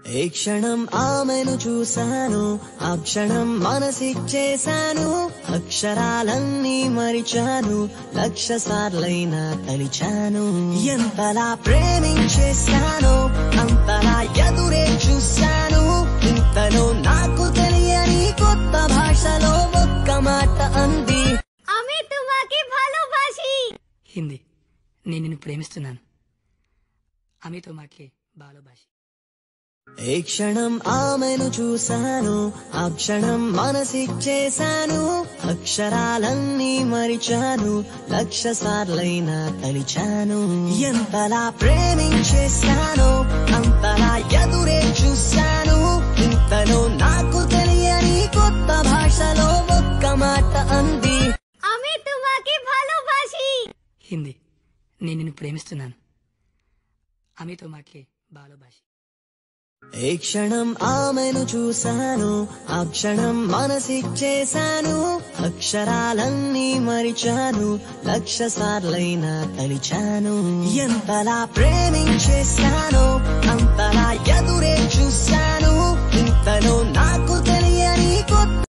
ఏ క్షణం ఆమెను చూశాను, ఆ క్షణం మనసిచ్చేశాను. అక్షరాలన్నీ మరిచాను, 1,00,000 సార్లైనా తలిచాను. ఎంతలా ప్రేమించేశాను, అంతలా ఎదురే చూశాను. ఇంతలో నాకు తెలియని కొత్త భాషలో ఒక్క మాట అంది, আমি তোমাকে ভালোবাসি। హిందీ, నేను నిన్ను ప్రేమిస్తున్నాను. আমি তোমাকে ভালোবাসি। ఏ క్షణం ఆమెను చూశాను, ఆ క్షణం మనసిచ్చేశాను. అక్షరాలన్నీ మరిచాను, 1,00,000 సార్లైనా తలిచాను. ఎంతలా ప్రేమించేశాను, అంతలా ఎదురే చూశాను. ఇంతలో నాకు తెలియని కొత్త భాషలో ఒక్క మాట అంది, আমি তোমাকে ভালোবাসি। హిందీ, నేను నిన్ను ప్రేమిస్తున్నాను. আমি তোমাকে ভালোবাসি। ఏ క్షణం ఆమెను చూశాను, ఆ క్షణం మనసిచ్చేశాను. అక్షరాలన్నీ మరిచాను, 1,00,000 సార్లైనా తలిచాను. ఎంతలా ప్రేమించేశాను, అంత